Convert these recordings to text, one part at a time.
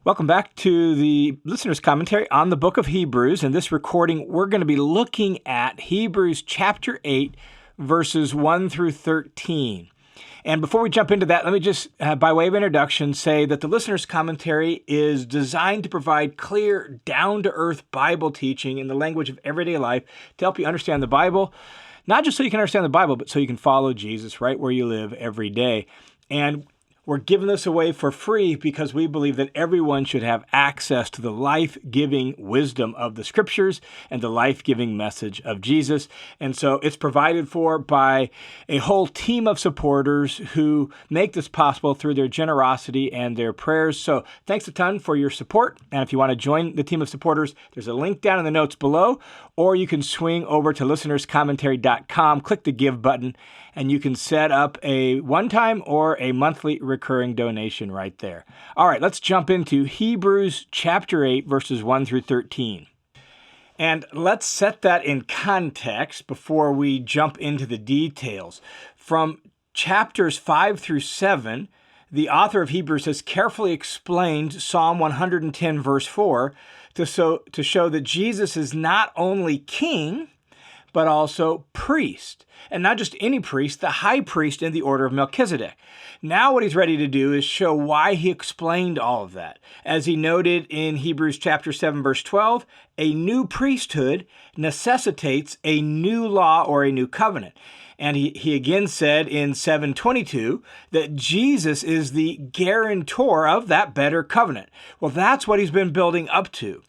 Welcome back to the listener's commentary on the book of Hebrews. In this recording, we're going to be looking at Hebrews chapter 8, verses 1 through 13. And before we jump into that, let me just, by way of introduction, say that the listener's commentary is designed to provide clear, down-to-earth Bible teaching in the language of everyday life to help you understand the Bible, not just so you can understand the Bible, but so you can follow Jesus right where you live every day. And we're giving this away for free because we believe that everyone should have access to the life-giving wisdom of the Scriptures and the life-giving message of Jesus. And so it's provided for by a whole team of supporters who make this possible through their generosity and their prayers. So thanks a ton for your support. And if you want to join the team of supporters, there's a link down in the notes below, or you can swing over to listenerscommentary.com, click the Give button, and you can set up a one-time or a monthly recurring donation right there. All right, let's jump into Hebrews chapter 8, verses 1 through 13. And let's set that in context before we jump into the details. From chapters 5 through 7, the author of Hebrews has carefully explained Psalm 110, verse 4, to show that Jesus is not only king, but also priest. And not just any priest, the high priest in the order of Melchizedek. Now what he's ready to do is show why he explained all of that. As he noted in Hebrews chapter 7, verse 12, a new priesthood necessitates a new law or a new covenant. And he again said in 7:22 that Jesus is the guarantor of that better covenant. Well, that's what he's been building up to.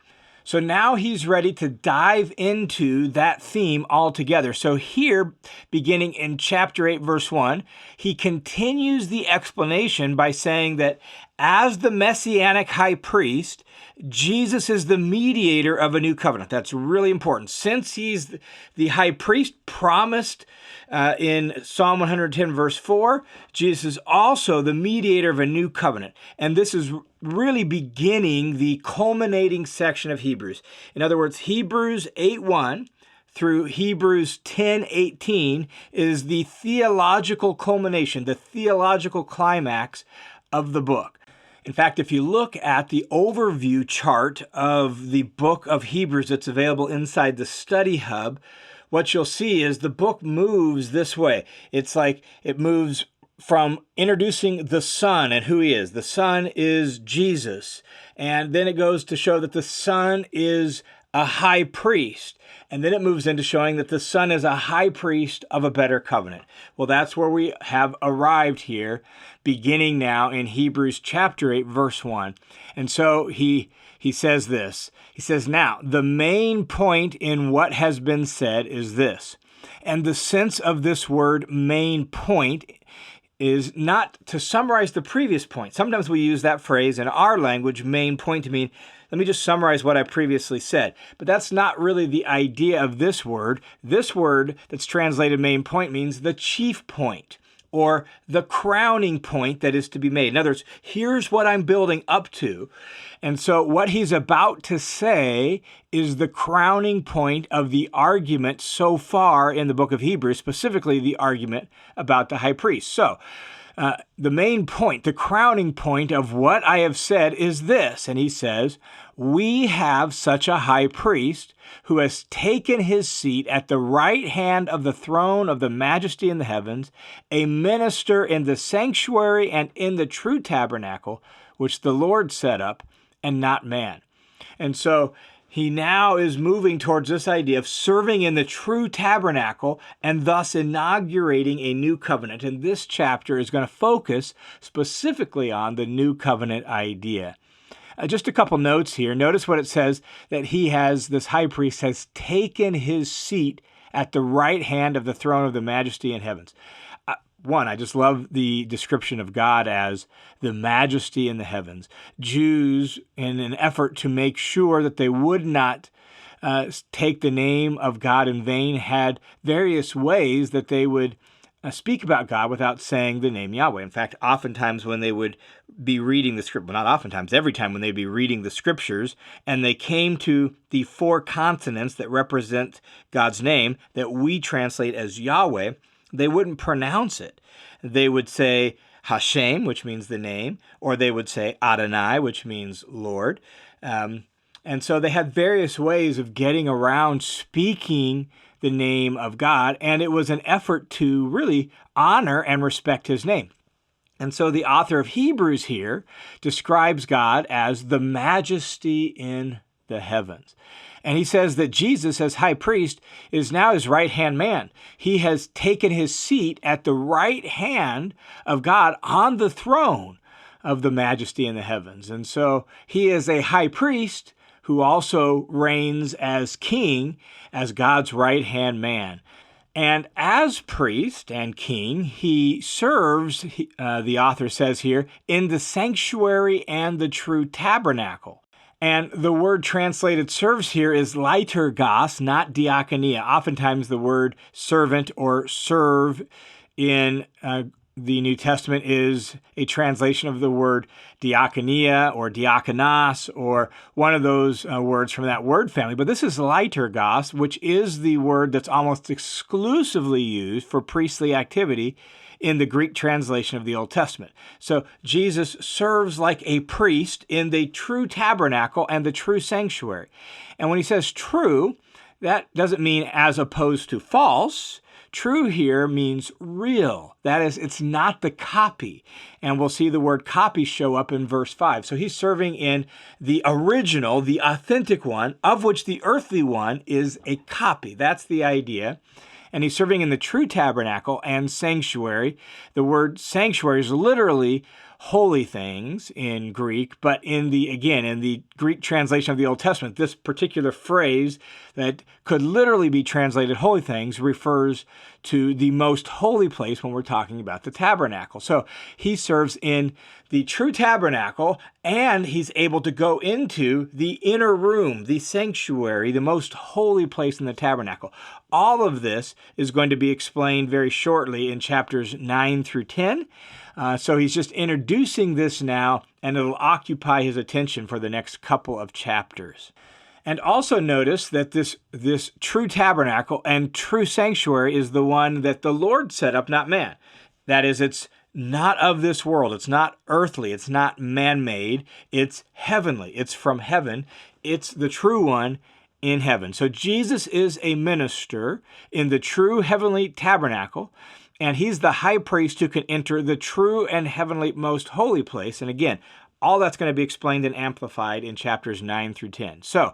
So now he's ready to dive into that theme altogether. So here, beginning in chapter 8, verse 1, he continues the explanation by saying that as the Messianic high priest, Jesus is the mediator of a new covenant. That's really important. Since he's the high priest promised in Psalm 110, verse 4, Jesus is also the mediator of a new covenant. And this is really beginning the culminating section of Hebrews. In other words, Hebrews 8:1 through Hebrews 10:18 is the theological culmination, the theological climax of the book. In fact, if you look at the overview chart of the book of Hebrews that's available inside the study hub, what you'll see is the book moves this way. It's like it moves from introducing the Son and who he is. The Son is Jesus. And then it goes to show that the Son is a high priest. And then it moves into showing that the Son is a high priest of a better covenant. Well, that's where we have arrived here, beginning now in Hebrews chapter 8, verse 1. And so he says this. He says, now, the main point in what has been said is this. And the sense of this word main point is not to summarize the previous point. Sometimes we use that phrase in our language, main point, to mean, let me just summarize what I previously said. But that's not really the idea of this word. This word that's translated main point means the chief point or the crowning point that is to be made. In other words, here's what I'm building up to. And so what he's about to say is the crowning point of the argument so far in the book of Hebrews, specifically the argument about the high priest. So the main point, the crowning point of what I have said is this. And he says, we have such a high priest who has taken his seat at the right hand of the throne of the Majesty in the heavens, a minister in the sanctuary and in the true tabernacle, which the Lord set up, and not man. And so he now is moving towards this idea of serving in the true tabernacle and thus inaugurating a new covenant. And this chapter is going to focus specifically on the new covenant idea. Just a couple notes here. Notice what it says, that this high priest has taken his seat at the right hand of the throne of the Majesty in heavens. One, I just love the description of God as the Majesty in the heavens. Jews, in an effort to make sure that they would not take the name of God in vain, had various ways that they would speak about God without saying the name Yahweh. In fact, oftentimes when they would be reading the script, well, not oftentimes, every time when they'd be reading the scriptures, and they came to the four consonants that represent God's name that we translate as Yahweh, they wouldn't pronounce it. They would say Hashem, which means the name, or they would say Adonai, which means Lord. And so they had various ways of getting around speaking the name of God, and it was an effort to really honor and respect his name. And so the author of Hebrews here describes God as the Majesty in the heavens. And he says that Jesus, as high priest, is now his right-hand man. He has taken his seat at the right hand of God on the throne of the Majesty in the heavens. And so he is a high priest who also reigns as king, as God's right-hand man. And as priest and king, he serves, the author says here, in the sanctuary and the true tabernacle. And the word translated serves here is liturgos, not diakonia. Oftentimes the word servant or serve in the New Testament is a translation of the word diakonia or diakonos or one of those words from that word family. But this is liturgos, which is the word that's almost exclusively used for priestly activity in the Greek translation of the Old Testament. So Jesus serves like a priest in the true tabernacle and the true sanctuary. And when he says true, that doesn't mean as opposed to false. True here means real. That is, it's not the copy. And we'll see the word copy show up in verse 5. So he's serving in the original, the authentic one, of which the earthly one is a copy. That's the idea. And he's serving in the true tabernacle and sanctuary. The word sanctuary is literally holy things in Greek, but in the Greek translation of the Old Testament, this particular phrase that could literally be translated holy things refers to the most holy place when we're talking about the tabernacle. So he serves in the true tabernacle, and he's able to go into the inner room, the sanctuary, the most holy place in the tabernacle. All of this is going to be explained very shortly in chapters 9 through 10. So he's just introducing this now, and it'll occupy his attention for the next couple of chapters. And also notice that this true tabernacle and true sanctuary is the one that the Lord set up, not man. That is, it's not of this world. It's not earthly. It's not man-made. It's heavenly. It's from heaven. It's the true one in heaven. So Jesus is a minister in the true heavenly tabernacle, and he's the high priest who can enter the true and heavenly most holy place. And again, all that's going to be explained and amplified in chapters 9 through 10. So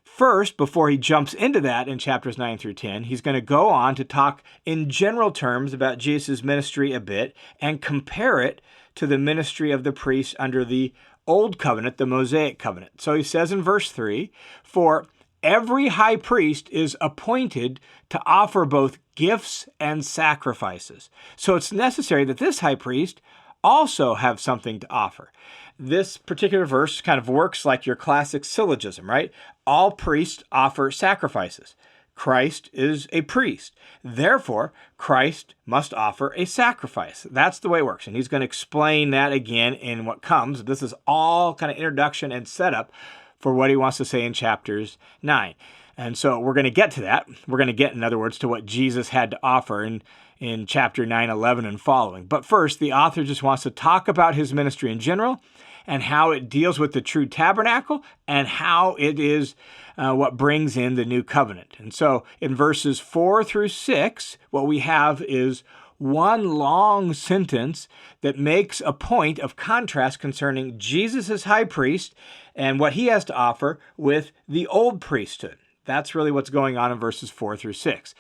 first, before he jumps into that in chapters 9 through 10, he's going to go on to talk in general terms about Jesus' ministry a bit and compare it to the ministry of the priests under the Old Covenant, the Mosaic Covenant. So he says in verse 3, "For every high priest is appointed to offer both gifts and sacrifices." So it's necessary that this high priest also have something to offer. This particular verse kind of works like your classic syllogism, right? All priests offer sacrifices. Christ is a priest. Therefore, Christ must offer a sacrifice. That's the way it works. And he's going to explain that again in what comes. This is all kind of introduction and setup for what he wants to say in chapters 9. And so we're going to get to that. We're going to get, in other words, to what Jesus had to offer in chapter 9, 11, and following. But first, the author just wants to talk about his ministry in general and how it deals with the true tabernacle and how it is what brings in the new covenant. And so in verses 4 through 6, what we have is one long sentence that makes a point of contrast concerning Jesus as high priest and what he has to offer with the old priesthood. That's really what's going on in verses 4 through 6.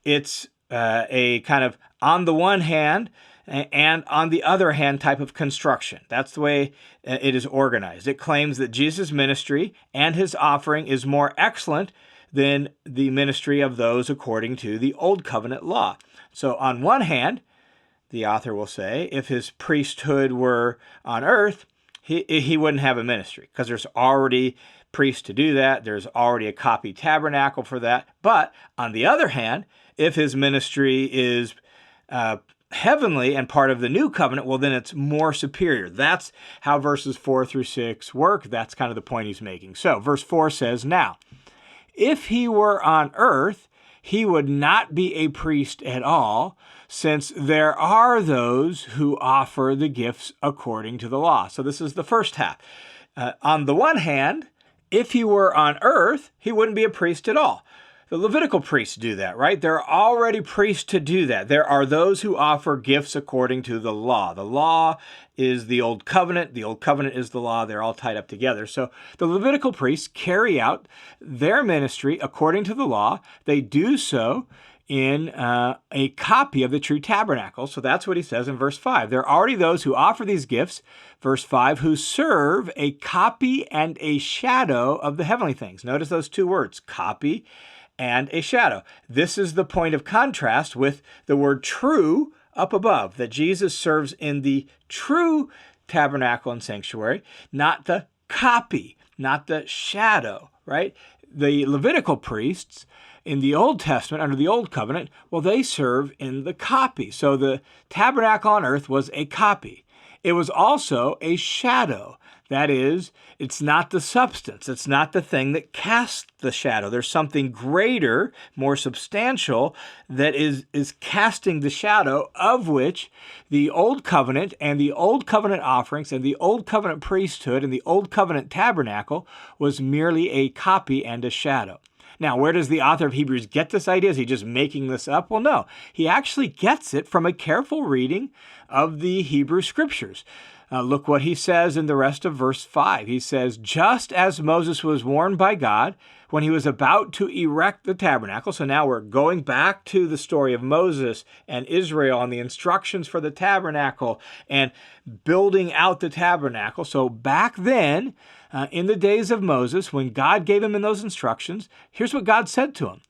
It's a kind of on the one hand and on the other hand type of construction. That's the way it is organized. It claims that Jesus' ministry and his offering is more excellent than the ministry of those according to the Old Covenant law. So on one hand, the author will say, if his priesthood were on earth, he wouldn't have a ministry because there's already priests to do that. There's already a copy tabernacle for that. But on the other hand, if his ministry is heavenly and part of the new covenant, well, then it's more superior. That's how verses 4 through 6 work. That's kind of the point he's making. So verse 4 says, "Now, if he were on earth, he would not be a priest at all, since there are those who offer the gifts according to the law. So this is the first half. On the one hand, if he were on earth, he wouldn't be a priest at all. The Levitical priests do that, right? There are already priests to do that. There are those who offer gifts according to the law. The law is the Old Covenant. The Old Covenant is the law. They're all tied up together. So the Levitical priests carry out their ministry according to the law. They do so in a copy of the true tabernacle. So that's what he says in verse 5. There are already those who offer these gifts, verse 5, who serve a copy and a shadow of the heavenly things. Notice those two words, copy and a shadow. This is the point of contrast with the word true up above, that Jesus serves in the true tabernacle and sanctuary, not the copy, not the shadow, right? The Levitical priests in the Old Testament, under the Old Covenant, well, they serve in the copy. So the tabernacle on earth was a copy. It was also a shadow. That is, it's not the substance. It's not the thing that casts the shadow. There's something greater, more substantial, that is casting the shadow, of which the Old Covenant and the Old Covenant offerings and the Old Covenant priesthood and the Old Covenant tabernacle was merely a copy and a shadow. Now, where does the author of Hebrews get this idea? Is he just making this up? Well, no. He actually gets it from a careful reading of the Hebrew Scriptures. Look what he says in the rest of verse 5. He says, just as Moses was warned by God when he was about to erect the tabernacle. So now we're going back to the story of Moses and Israel and the instructions for the tabernacle and building out the tabernacle. So back then, in the days of Moses, when God gave him in those instructions, here's what God said to him.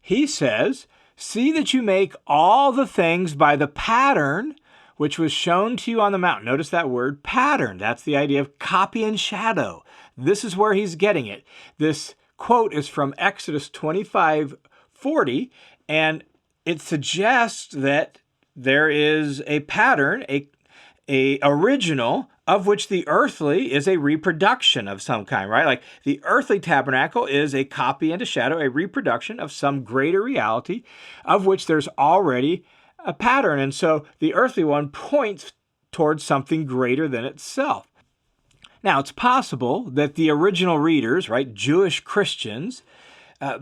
He says, see that you make all the things by the pattern which was shown to you on the mountain. Notice that word, pattern. That's the idea of copy and shadow. This is where he's getting it. This quote is from Exodus 25:40, and it suggests that there is a pattern, a original, of which the earthly is a reproduction of some kind, right? Like the earthly tabernacle is a copy and a shadow, a reproduction of some greater reality, of which there's already a pattern. And so the earthly one points towards something greater than itself. Now, it's possible that the original readers, right, Jewish Christians,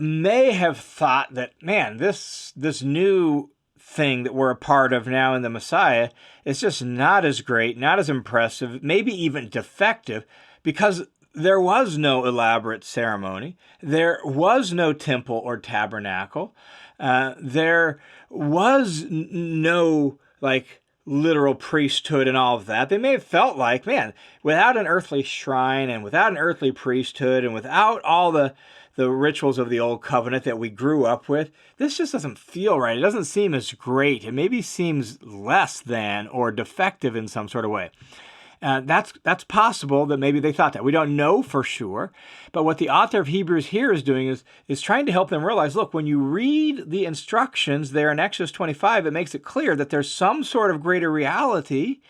may have thought that, man, this new thing that we're a part of now in the Messiah is just not as great, not as impressive, maybe even defective, because there was no elaborate ceremony. There was no temple or tabernacle. There was no, literal priesthood and all of that. They may have felt like, man, without an earthly shrine and without an earthly priesthood and without all the rituals of the Old Covenant that we grew up with, this just doesn't feel right. It doesn't seem as great. It maybe seems less than or defective in some sort of way. That's possible that maybe they thought that. We don't know for sure. But what the author of Hebrews here is doing is trying to help them realize, look, when you read the instructions there in Exodus 25, it makes it clear that there's some sort of greater reality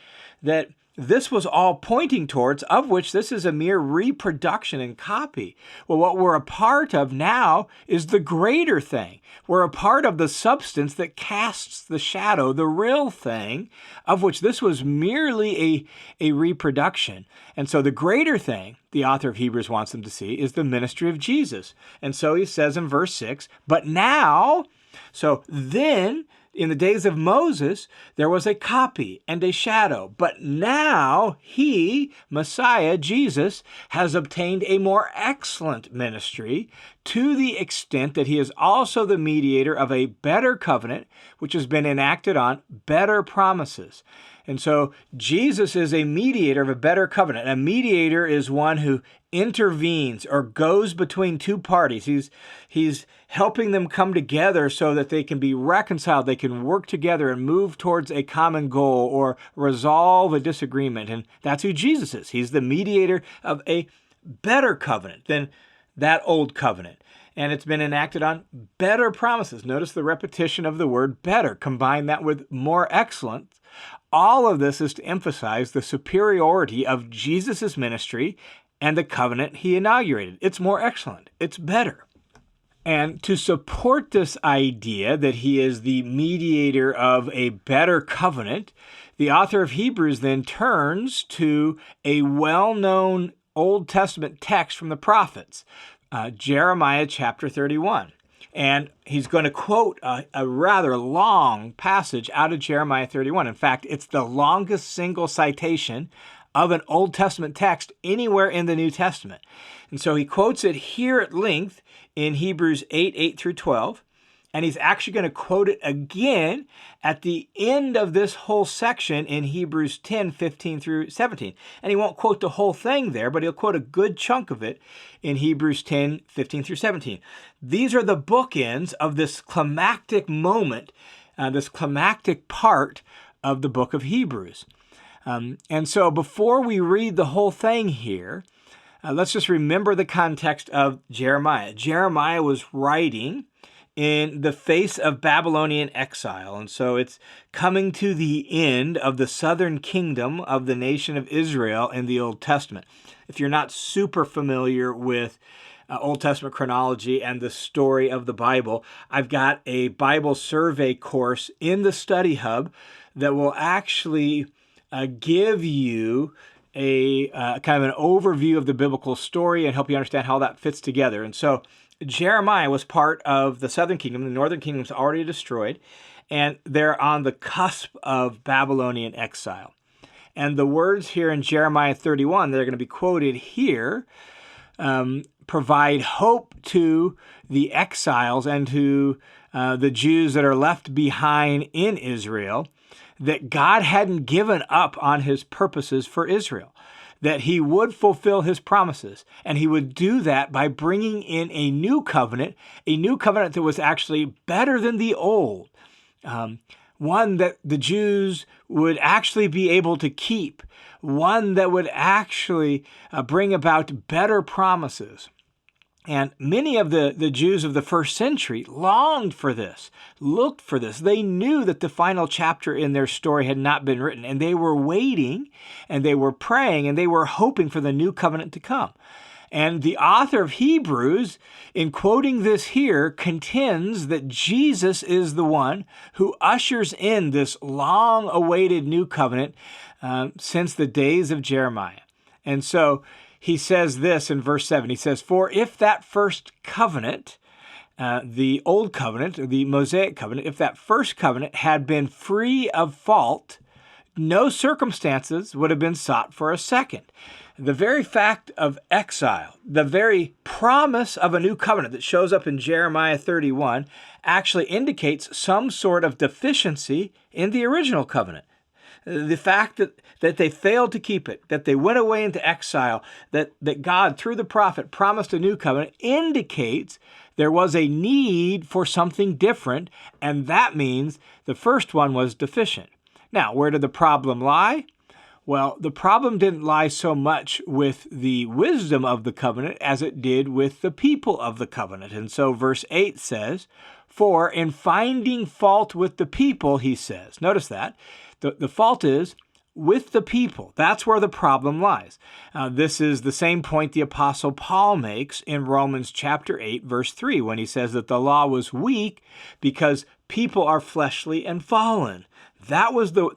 that this was all pointing towards, of which this is a mere reproduction and copy. Well, what we're a part of now is the greater thing. We're a part of the substance that casts the shadow, the real thing, of which this was merely a reproduction. And so the greater thing, the author of Hebrews wants them to see, is the ministry of Jesus. And so he says in verse 6, but now, so then, in the days of Moses, there was a copy and a shadow. But now he, Messiah, Jesus, has obtained a more excellent ministry to the extent that he is also the mediator of a better covenant, which has been enacted on better promises. And so Jesus is a mediator of a better covenant. A mediator is one who intervenes or goes between two parties. He's helping them come together so that they can be reconciled, they can work together and move towards a common goal or resolve a disagreement. And that's who Jesus is. He's the mediator of a better covenant than that old covenant. And it's been enacted on better promises. Notice the repetition of the word better. Combine that with more excellent. All of this is to emphasize the superiority of Jesus' ministry and the covenant he inaugurated. It's more excellent. It's better. And to support this idea that he is the mediator of a better covenant, the author of Hebrews then turns to a well-known Old Testament text from the prophets, Jeremiah chapter 31. And he's going to quote a rather long passage out of Jeremiah 31. In fact, it's the longest single citation of an Old Testament text anywhere in the New Testament. And so he quotes it here at length in Hebrews 8 through 12. And he's actually going to quote it again at the end of this whole section in Hebrews 10, 15 through 17. And he won't quote the whole thing there, but he'll quote a good chunk of it in Hebrews 10, 15 through 17. These are the bookends of this climactic moment, this climactic part of the book of Hebrews. And so before we read the whole thing here, let's just remember the context of Jeremiah. Jeremiah was writing in the face of Babylonian exile. And so it's coming to the end of the southern kingdom of the nation of Israel in the Old Testament. If you're not super familiar with Old Testament chronology and the story of the Bible, I've got a Bible survey course in the Study Hub that will actually give you a kind of an overview of the biblical story and help you understand how that fits together. And so Jeremiah was part of the southern kingdom. The northern kingdom was already destroyed, and they're on the cusp of Babylonian exile. And the words here in Jeremiah 31 that are going to be quoted here provide hope to the exiles and to the Jews that are left behind in Israel, that God hadn't given up on his purposes for Israel, that he would fulfill his promises, and he would do that by bringing in a new covenant that was actually better than the old, one that the Jews would actually be able to keep, one that would actually bring about better promises. And many of the Jews of the first century longed for this, looked for this. They knew that the final chapter in their story had not been written, and they were waiting, and they were praying, and they were hoping for the new covenant to come. And the author of Hebrews, in quoting this here, contends that Jesus is the one who ushers in this long-awaited new covenant since the days of Jeremiah. And so he says this in verse 7. He says, "For if that first covenant, the old covenant, the Mosaic covenant, if that first covenant had been free of fault, no circumstances would have been sought for a second." The very fact of exile, the very promise of a new covenant that shows up in Jeremiah 31 actually indicates some sort of deficiency in the original covenant. The fact that they failed to keep it, that they went away into exile, that God, through the prophet, promised a new covenant, indicates there was a need for something different, and that means the first one was deficient. Now, where did the problem lie? Well, the problem didn't lie so much with the wisdom of the covenant as it did with the people of the covenant. And so verse 8 says, "For in finding fault with the people," he says. Notice that. The fault is with the people. That's where the problem lies. This is the same point the Apostle Paul makes in Romans chapter 8, verse 3, when he says that the law was weak because people are fleshly and fallen. That was the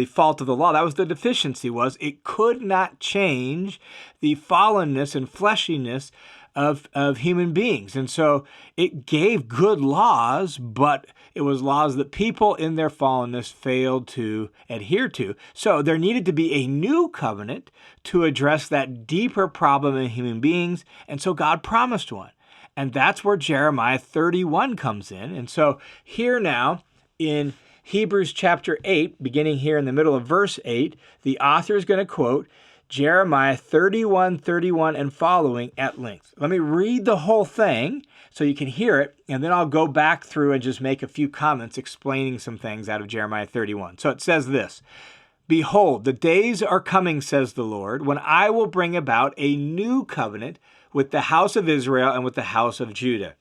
fault of the law. That was the deficiency, was it could not change the fallenness and fleshiness of human beings. And so it gave good laws, but it was laws that people in their fallenness failed to adhere to. So there needed to be a new covenant to address that deeper problem in human beings. And so God promised one. And that's where Jeremiah 31 comes in. And so here now in Hebrews chapter 8, beginning here in the middle of verse 8, the author is going to quote Jeremiah 31 and following at length. Let me read the whole thing so you can hear it, and then I'll go back through and just make a few comments explaining some things out of Jeremiah 31. So it says this, "Behold, the days are coming, says the Lord, when I will bring about a new covenant with the house of Israel and with the house of Judah.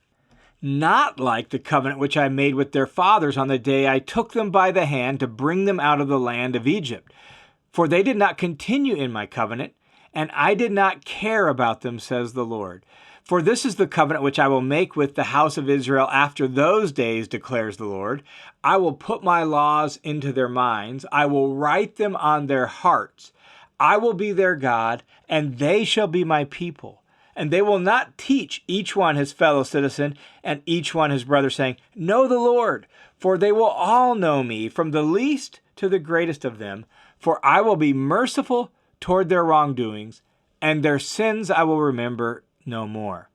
Not like the covenant which I made with their fathers on the day I took them by the hand to bring them out of the land of Egypt. For they did not continue in my covenant, and I did not care about them, says the Lord. For this is the covenant which I will make with the house of Israel after those days, declares the Lord. I will put my laws into their minds. I will write them on their hearts. I will be their God, and they shall be my people. And they will not teach each one his fellow citizen and each one his brother, saying, Know the Lord, for they will all know me, from the least to the greatest of them. For I will be merciful toward their wrongdoings, and their sins I will remember no more.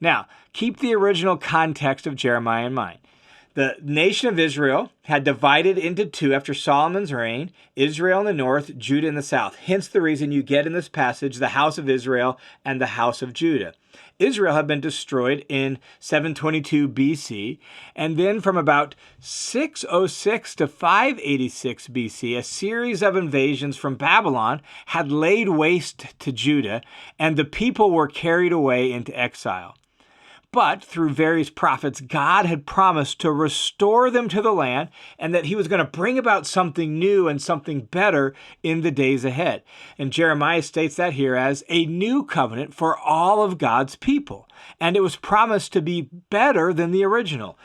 Now, keep the original context of Jeremiah in mind. The nation of Israel had divided into two after Solomon's reign, Israel in the north, Judah in the south. Hence the reason you get in this passage the house of Israel and the house of Judah. Israel had been destroyed in 722 BC, and then from about 606 to 586 BC, a series of invasions from Babylon had laid waste to Judah, and the people were carried away into exile. But through various prophets, God had promised to restore them to the land and that he was going to bring about something new and something better in the days ahead. And Jeremiah states that here as a new covenant for all of God's people. And it was promised to be better than the original.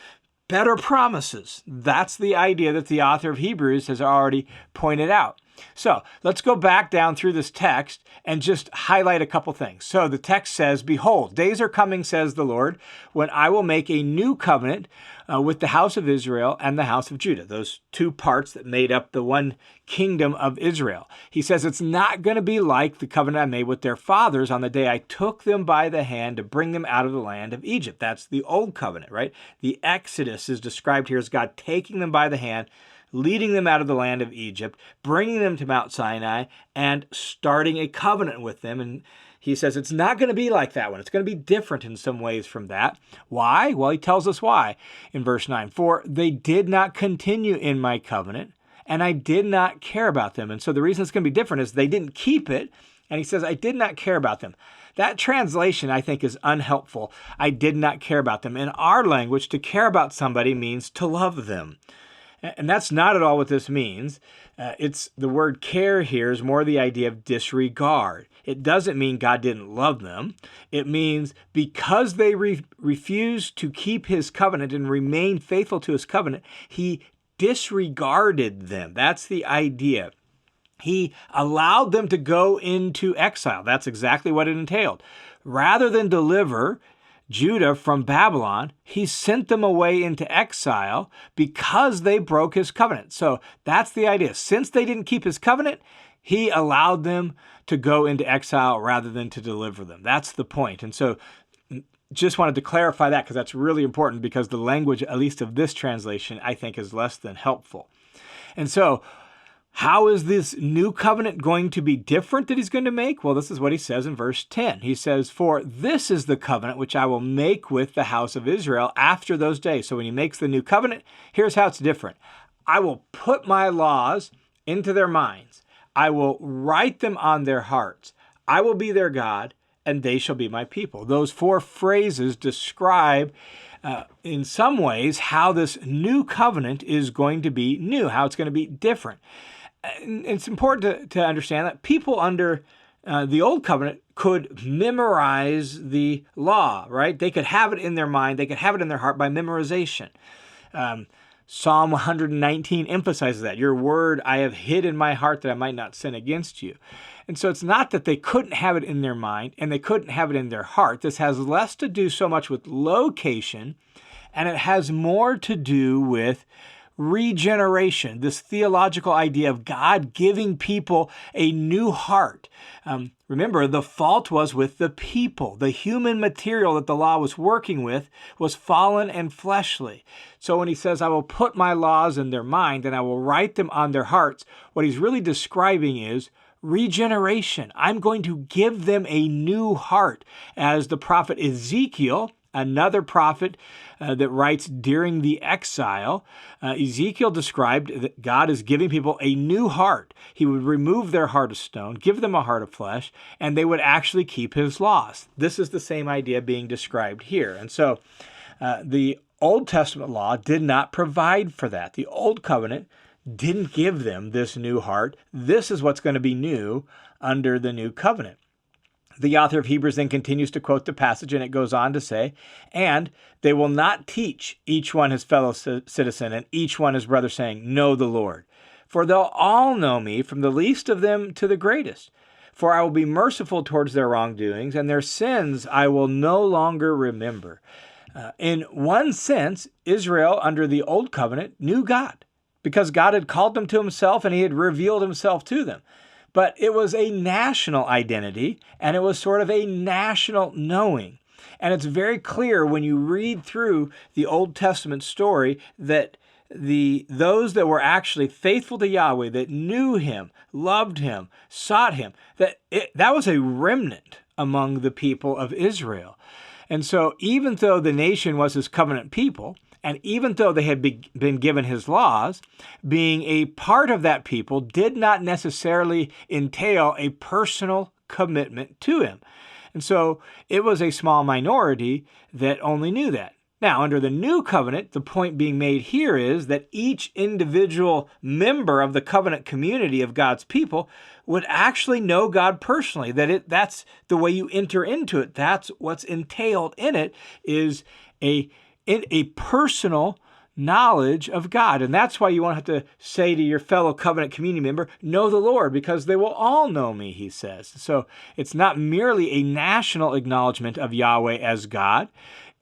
Better promises. That's the idea that the author of Hebrews has already pointed out. So let's go back down through this text and just highlight a couple things. So the text says, Behold, days are coming, says the Lord, when I will make a new covenant with the house of Israel and the house of Judah, those two parts that made up the one kingdom of Israel. He says it's not going to be like the covenant I made with their fathers on the day I took them by the hand to bring them out of the land of Egypt. That's the old covenant, right? The Exodus is described here as God taking them by the hand, leading them out of the land of Egypt, bringing them to Mount Sinai, and starting a covenant with them. And he says it's not going to be like that one. It's going to be different in some ways from that. Why? Well, he tells us why in verse 9. For they did not continue in my covenant, and I did not care about them. And so the reason it's going to be different is they didn't keep it. And he says, I did not care about them. That translation, I think, is unhelpful. I did not care about them. In our language, to care about somebody means to love them. And that's not at all what this means. It's the word care here is more the idea of disregard. It doesn't mean God didn't love them. It means because they refused to keep his covenant and remain faithful to his covenant, he disregarded them. That's the idea. He allowed them to go into exile. That's exactly what it entailed. Rather than deliver Judah from Babylon, he sent them away into exile because they broke his covenant. So that's the idea. Since they didn't keep his covenant, he allowed them to go into exile rather than to deliver them. That's the point. And so just wanted to clarify that because that's really important because the language, at least of this translation, I think is less than helpful. And so how is this new covenant going to be different that he's going to make? Well, this is what he says in verse 10. He says, For this is the covenant which I will make with the house of Israel after those days. So when he makes the new covenant, here's how it's different. I will put my laws into their minds. I will write them on their hearts. I will be their God, and they shall be my people. Those four phrases describe in some ways how this new covenant is going to be new, how it's going to be different. And it's important to understand that people under the old covenant could memorize the law, right? They could have it in their mind. They could have it in their heart by memorization. Psalm 119 emphasizes that. Your word I have hid in my heart that I might not sin against you. And so it's not that they couldn't have it in their mind and they couldn't have it in their heart. This has less to do so much with location, and it has more to do with regeneration, this theological idea of God giving people a new heart. Remember, the fault was with the people. The human material that the law was working with was fallen and fleshly. So when he says, I will put my laws in their mind and I will write them on their hearts, what he's really describing is regeneration. I'm going to give them a new heart. As the prophet Ezekiel, another prophet that writes during the exile, Ezekiel described that God is giving people a new heart. He would remove their heart of stone, give them a heart of flesh, and they would actually keep his laws. This is the same idea being described here. And so the Old Testament law did not provide for that. The Old Covenant didn't give them this new heart. This is what's going to be new under the new covenant. The author of Hebrews then continues to quote the passage, and it goes on to say, and they will not teach each one his fellow citizen and each one his brother, saying, know the Lord. For they'll all know me, from the least of them to the greatest. For I will be merciful towards their wrongdoings, and their sins I will no longer remember. In one sense, Israel under the Old Covenant knew God, because God had called them to himself and he had revealed himself to them. But it was a national identity, and it was sort of a national knowing. And it's very clear when you read through the Old Testament story that those that were actually faithful to Yahweh, that knew him, loved him, sought him, that was a remnant among the people of Israel. And so even though the nation was his covenant people, and even though they had been given his laws, being a part of that people did not necessarily entail a personal commitment to him. And so it was a small minority that only knew that. Now, under the new covenant, the point being made here is that each individual member of the covenant community of God's people would actually know God personally, that's the way you enter into it. That's what's entailed in it, is a personal knowledge of God. And that's why you won't have to say to your fellow covenant community member, know the Lord, because they will all know me, he says. So it's not merely a national acknowledgement of Yahweh as God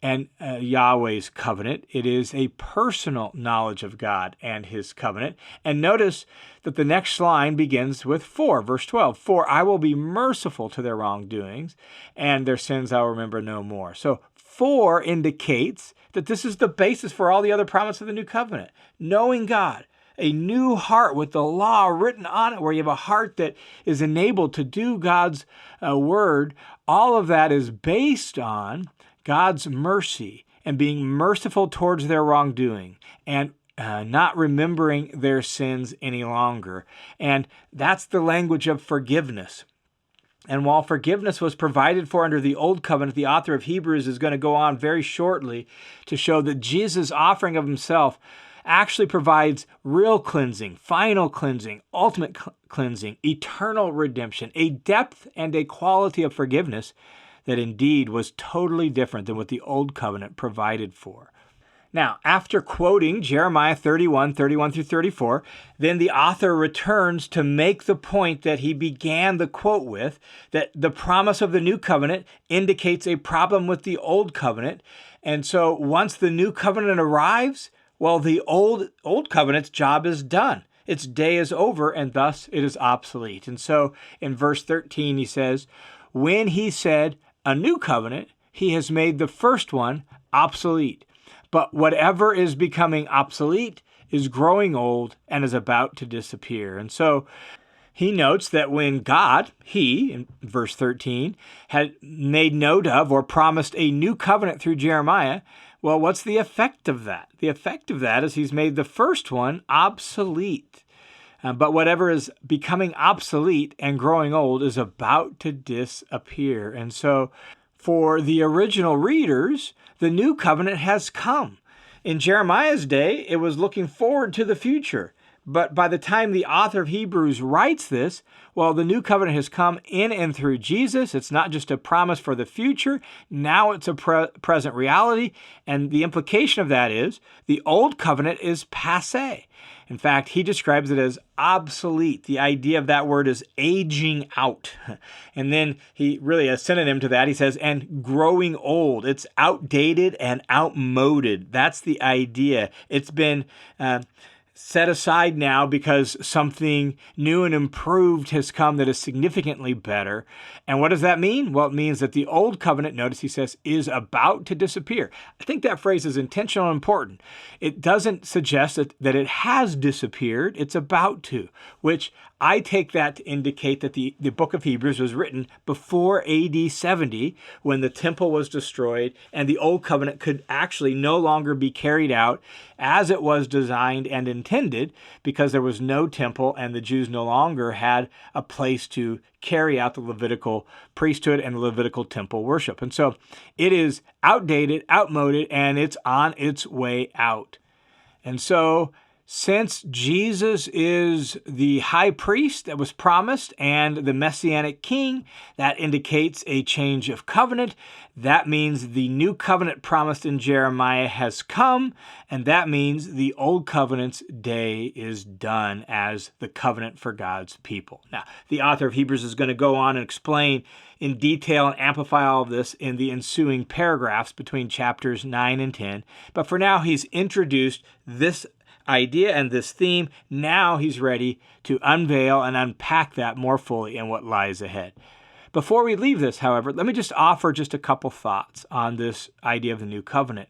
and Yahweh's covenant. It is a personal knowledge of God and his covenant. And notice that the next line begins with verse 12. For I will be merciful to their wrongdoings, and their sins I will remember no more. So 4 indicates that this is the basis for all the other promises of the new covenant. Knowing God, a new heart with the law written on it, where you have a heart that is enabled to do God's word. All of that is based on God's mercy and being merciful towards their wrongdoing and not remembering their sins any longer. And that's the language of forgiveness. And while forgiveness was provided for under the Old Covenant, the author of Hebrews is going to go on very shortly to show that Jesus' offering of himself actually provides real cleansing, final cleansing, ultimate cleansing, eternal redemption, a depth and a quality of forgiveness that indeed was totally different than what the Old Covenant provided for. Now, after quoting Jeremiah 31 through 34, then the author returns to make the point that he began the quote with, that the promise of the new covenant indicates a problem with the old covenant. And so once the new covenant arrives, well, the old covenant's job is done. Its day is over, and thus it is obsolete. And so in verse 13, he says, when he said a new covenant, he has made the first one obsolete. But whatever is becoming obsolete is growing old and is about to disappear. And so he notes that when God, in verse 13, had made note of or promised a new covenant through Jeremiah, well, what's the effect of that? The effect of that is he's made the first one obsolete. But whatever is becoming obsolete and growing old is about to disappear. And so for the original readers, the new covenant has come. In Jeremiah's day, it was looking forward to the future. But by the time the author of Hebrews writes this, well, the new covenant has come in and through Jesus. It's not just a promise for the future. Now it's a present reality. And the implication of that is the old covenant is passé. In fact, he describes it as obsolete. The idea of that word is aging out. And then he really, a synonym to that, he says, and growing old. It's outdated and outmoded. That's the idea. It's been set aside now because something new and improved has come that is significantly better. And what does that mean? Well, it means that the old covenant, notice he says, is about to disappear. I think that phrase is intentional and important. It doesn't suggest that it has disappeared. It's about to, which I take that to indicate that the book of Hebrews was written before AD 70, when the temple was destroyed and the old covenant could actually no longer be carried out as it was designed and intended, because there was no temple and the Jews no longer had a place to carry out the Levitical priesthood and the Levitical temple worship. And so it is outdated, outmoded, and it's on its way out. And so Since Jesus is the high priest that was promised and the messianic king, that indicates a change of covenant. That means the new covenant promised in Jeremiah has come, and that means the old covenant's day is done as the covenant for God's people. Now, the author of Hebrews is going to go on and explain in detail and amplify all of this in the ensuing paragraphs between chapters 9 and 10. But for now, he's introduced this idea and this theme. Now he's ready to unveil and unpack that more fully in what lies ahead. Before we leave this, however, let me just offer just a couple thoughts on this idea of the new covenant.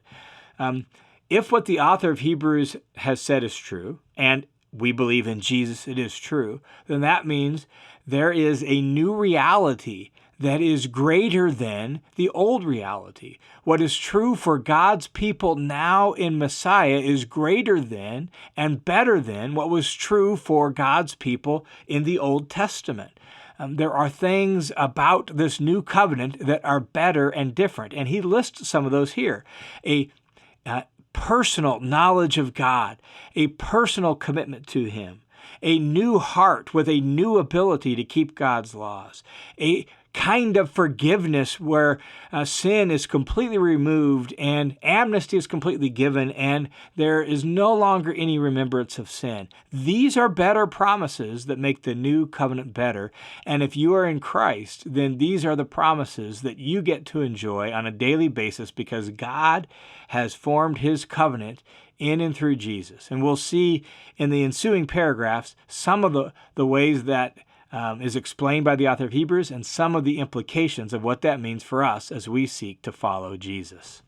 If what the author of Hebrews has said is true, and we believe in Jesus it is true, then that means there is a new reality that is greater than the old reality. What is true for God's people now in Messiah is greater than and better than what was true for God's people in the Old Testament. There are things about this new covenant that are better and different, and he lists some of those here. A personal knowledge of God, a personal commitment to him, a new heart with a new ability to keep God's laws, a kind of forgiveness where sin is completely removed and amnesty is completely given and there is no longer any remembrance of sin. These are better promises that make the new covenant better. And if you are in Christ, then these are the promises that you get to enjoy on a daily basis because God has formed his covenant in and through Jesus. And we'll see in the ensuing paragraphs some of the ways that is explained by the author of Hebrews and some of the implications of what that means for us as we seek to follow Jesus.